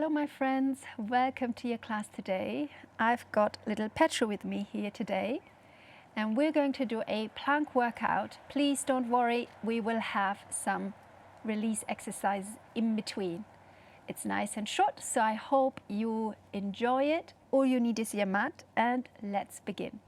Hello my friends, welcome to your class today. I've got little Pedro with me here today and we're going to do a plank workout. Please don't worry, we will have some release exercises in between. It's nice and short, so I hope you enjoy it. All you need is your mat and let's begin.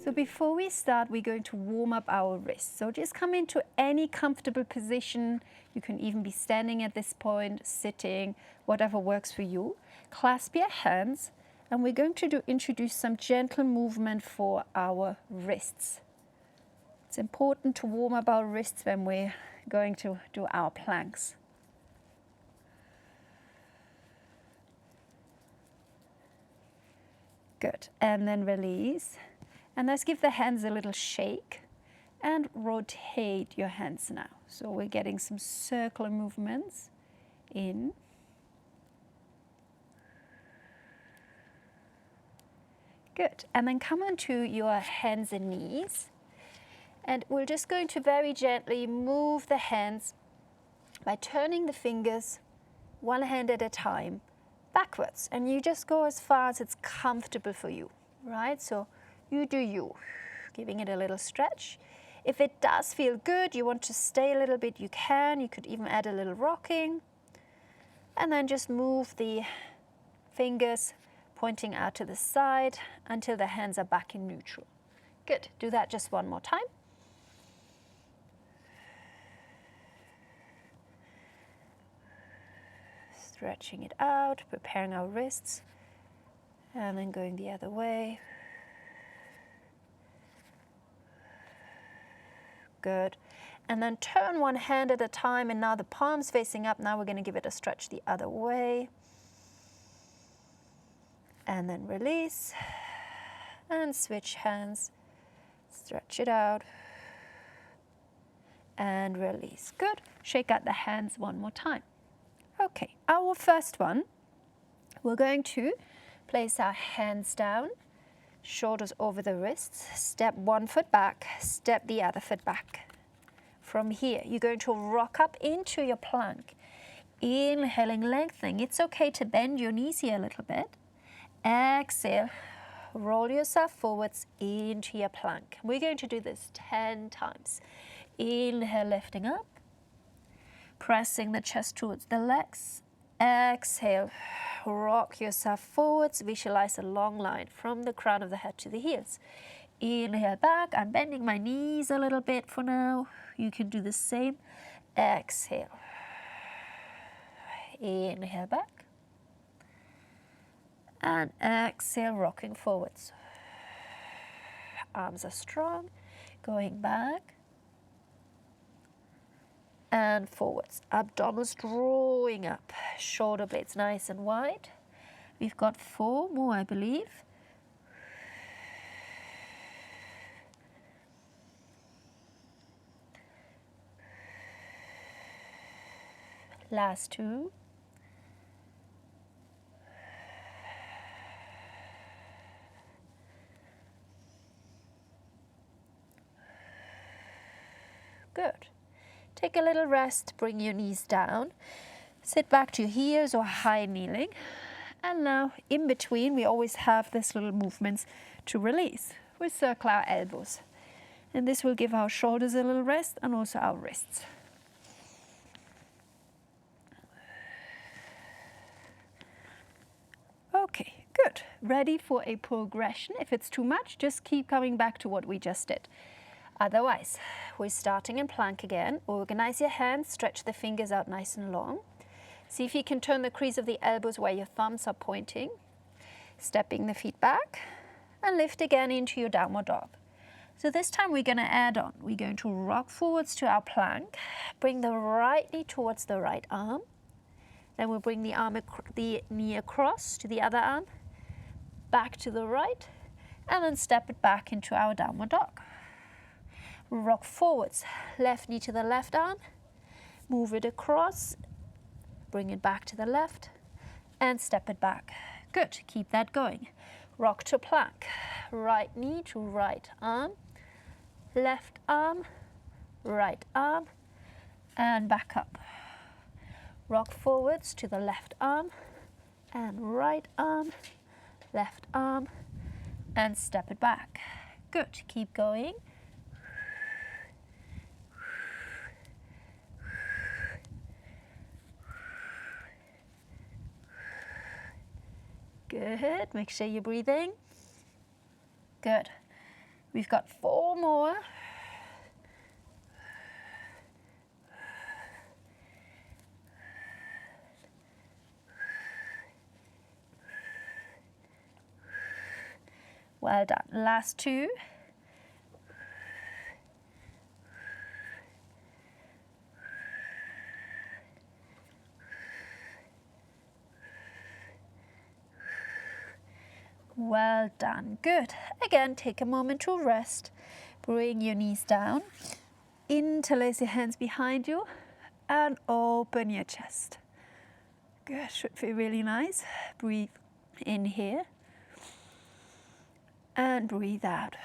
So before we start, we're going to warm up our wrists. So just come into any comfortable position. You can even be standing at this point, sitting, whatever works for you. Clasp your hands, and we're going to introduce some gentle movement for our wrists. It's important to warm up our wrists when we're going to do our planks. Good, and then release. And let's give the hands a little shake and rotate your hands now. So we're getting some circular movements in. Good, and then come onto your hands and knees. And we're just going to very gently move the hands by turning the fingers one hand at a time backwards. And you just go as far as it's comfortable for you, right? So you do you, giving it a little stretch. If it does feel good, you want to stay a little bit, you can. You could even add a little rocking. And then just move the fingers pointing out to the side until the hands are back in neutral. Good, do that just one more time. Stretching it out, preparing our wrists, and then going the other way. Good. And then turn one hand at a time, and now the palms facing up. Now we're going to give it a stretch the other way. And then release. And switch hands. Stretch it out. And release. Good. Shake out the hands one more time. Okay, our first one, we're going to place our hands down. Shoulders over the wrists, step one foot back, step the other foot back. From here, you're going to rock up into your plank. Inhaling, lengthening. It's okay to bend your knees here a little bit. Exhale, roll yourself forwards into your plank. We're going to do this 10 times. Inhale, lifting up, pressing the chest towards the legs. Exhale, rock yourself forwards, visualize a long line from the crown of the head to the heels. Inhale back, I'm bending my knees a little bit for now. You can do the same. Exhale. Inhale back. And exhale, rocking forwards. Arms are strong, going back. And forwards, abdominals drawing up, shoulder blades nice and wide. We've got 4 more, I believe. Last 2. Good. Take a little rest, bring your knees down, sit back to your heels or high kneeling. And now in between, we always have this little movements to release. We circle our elbows. And this will give our shoulders a little rest and also our wrists. Okay, good. Ready for a progression. If it's too much, just keep coming back to what we just did. Otherwise, we're starting in plank again. Organize your hands, stretch the fingers out nice and long. See if you can turn the crease of the elbows where your thumbs are pointing. Stepping the feet back and lift again into your downward dog. So this time we're going to add on. We're going to rock forwards to our plank. Bring the right knee towards the right arm. Then we'll bring the knee across to the other arm. Back to the right. And then step it back into our downward dog. Rock forwards, left knee to the left arm, move it across, bring it back to the left, and step it back. Good, keep that going. Rock to plank. Right knee to right arm, left arm, right arm, and back up. Rock forwards to the left arm and right arm, left arm, and step it back. Good, keep going. Good, make sure you're breathing. Good. We've got 4 more. Well done. Last 2. Well done. Good. Again, take a moment to rest. Bring your knees down. Interlace your hands behind you and open your chest. Good. Should feel really nice. Breathe in here and breathe out.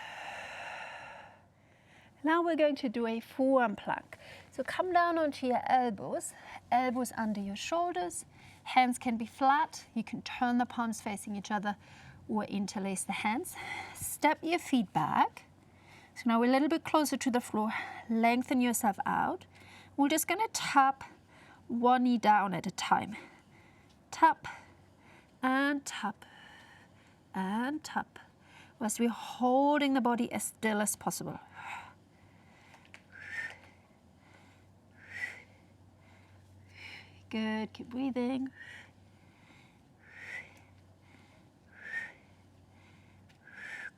Now we're going to do a forearm plank. So come down onto your elbows, elbows under your shoulders. Hands can be flat. You can turn the palms facing each other or interlace the hands. Step your feet back. So now we're a little bit closer to the floor. Lengthen yourself out. We're just going to tap one knee down at a time. Tap and tap and tap, whilst we're holding the body as still as possible. Good, keep breathing.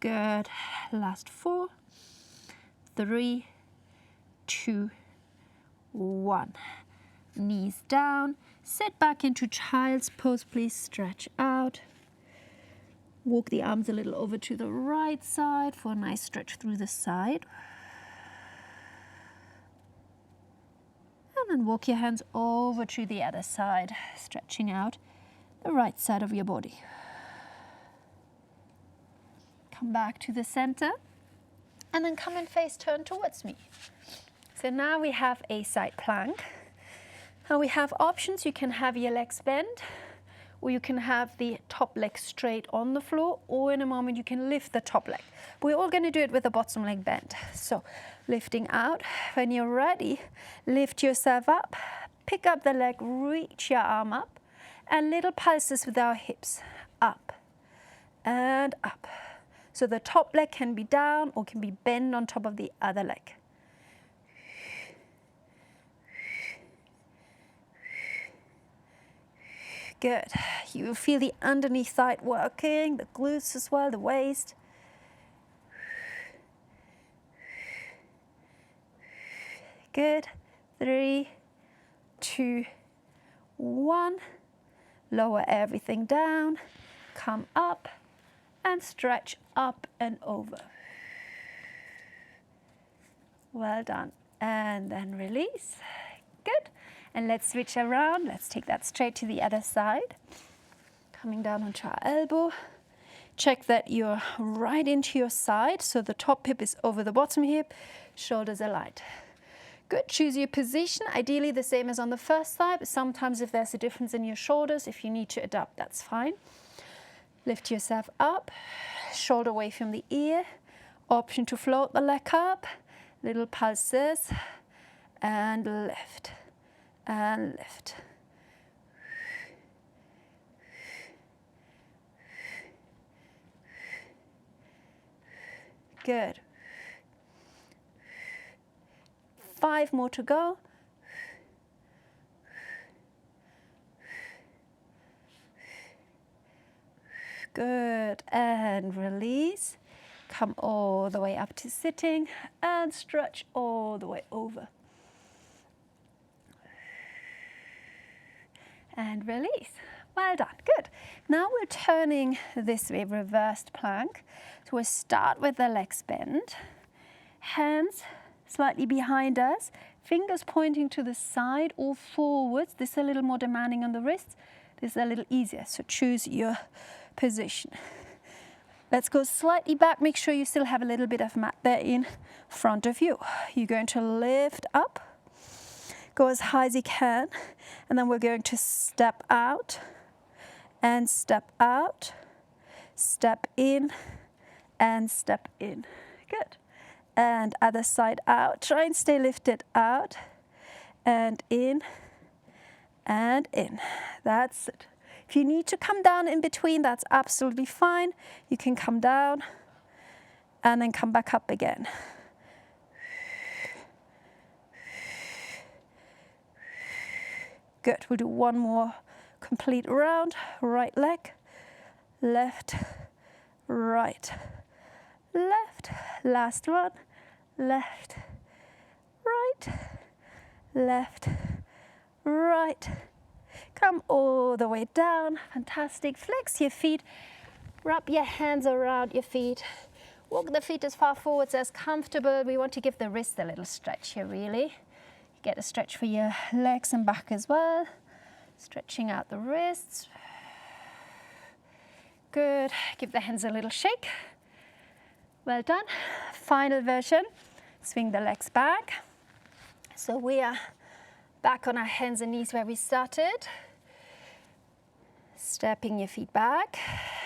Good. Last 4, 3, 2, 1. Knees down. Sit back into child's pose, please. Stretch out. Walk the arms a little over to the right side for a nice stretch through the side. And then walk your hands over to the other side, stretching out the right side of your body. Come back to the center and then come and face turn towards me. So now we have a side plank. Now we have options. You can have your legs bent, or you can have the top leg straight on the floor, or in a moment you can lift the top leg. We're all going to do it with the bottom leg bent. So lifting out. When you're ready, lift yourself up, pick up the leg, reach your arm up, and little pulses with our hips. Up and up. So the top leg can be down or can be bent on top of the other leg. Good. You will feel the underneath side working, the glutes as well, the waist. Good. 3, 2, 1. Lower everything down. Come up and stretch up and over. Well done. And then release. Good. And let's switch around. Let's take that straight to the other side. Coming down onto our elbow. Check that you're right into your side, so the top hip is over the bottom hip, shoulders aligned. Good. Choose your position, ideally the same as on the first side, but sometimes if there's a difference in your shoulders, if you need to adapt, that's fine. Lift yourself up, shoulder away from the ear. Option to float the leg up, little pulses, and lift, and lift. Good. 5 more to go. Good. And release. Come all the way up to sitting and stretch all the way over. And release. Well done. Good. Now we're turning this way, reversed plank. So we'll start with the legs bent. Hands slightly behind us. Fingers pointing to the side or forwards. This is a little more demanding on the wrists. This is a little easier. So choose your position. Let's go slightly back. Make sure you still have a little bit of mat there in front of you. You're going to lift up, go as high as you can, and then we're going to step out and step out, step in and step in. Good. And other side out. Try and stay lifted out and in and in. That's it. If you need to come down in between, that's absolutely fine. You can come down and then come back up again. Good. We'll do one more complete round. Right leg, left, right, left. Last one. Left, right, left, right. Come all the way down. Fantastic. Flex your feet. Wrap your hands around your feet. Walk the feet as far forwards as comfortable. We want to give the wrist a little stretch here, really. Get a stretch for your legs and back as well. Stretching out the wrists. Good. Give the hands a little shake. Well done. Final version. Swing the legs back. So we are back on our hands and knees where we started. Stepping your feet back.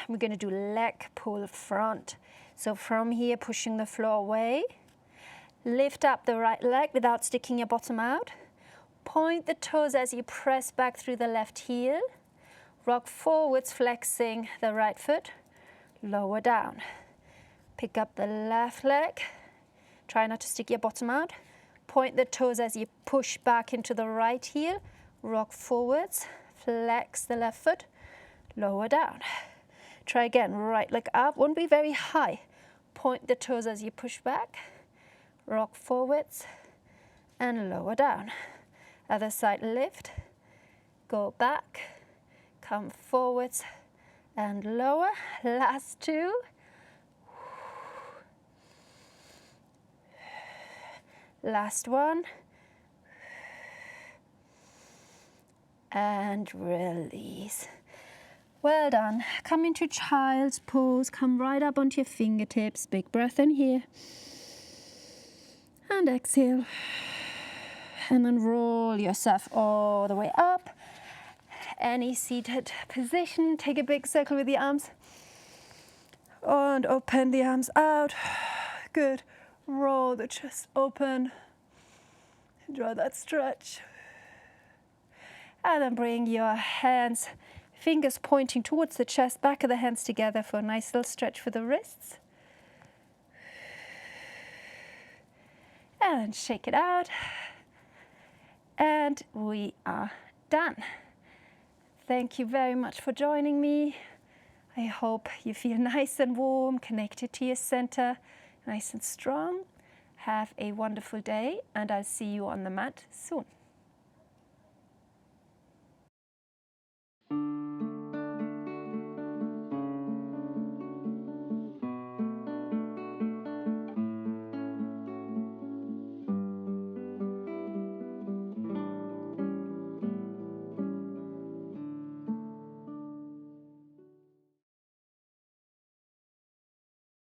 We're going to do leg pull front. So from here, pushing the floor away. Lift up the right leg without sticking your bottom out. Point the toes as you press back through the left heel. Rock forwards, flexing the right foot. Lower down. Pick up the left leg. Try not to stick your bottom out. Point the toes as you push back into the right heel. Rock forwards, flex the left foot. Lower down. Try again, right leg up, won't be very high. Point the toes as you push back, rock forwards and lower down. Other side lift, go back, come forwards and lower. Last two. Last one. And release. Well done. Come into child's pose. Come right up onto your fingertips. Big breath in here. And exhale. And then roll yourself all the way up. Any seated position. Take a big circle with the arms. And open the arms out. Good. Roll the chest open. Enjoy that stretch. And then bring your hands, fingers pointing towards the chest, back of the hands together for a nice little stretch for the wrists. And shake it out. And we are done. Thank you very much for joining me. I hope you feel nice and warm, connected to your center, nice and strong. Have a wonderful day, and I'll see you on the mat soon.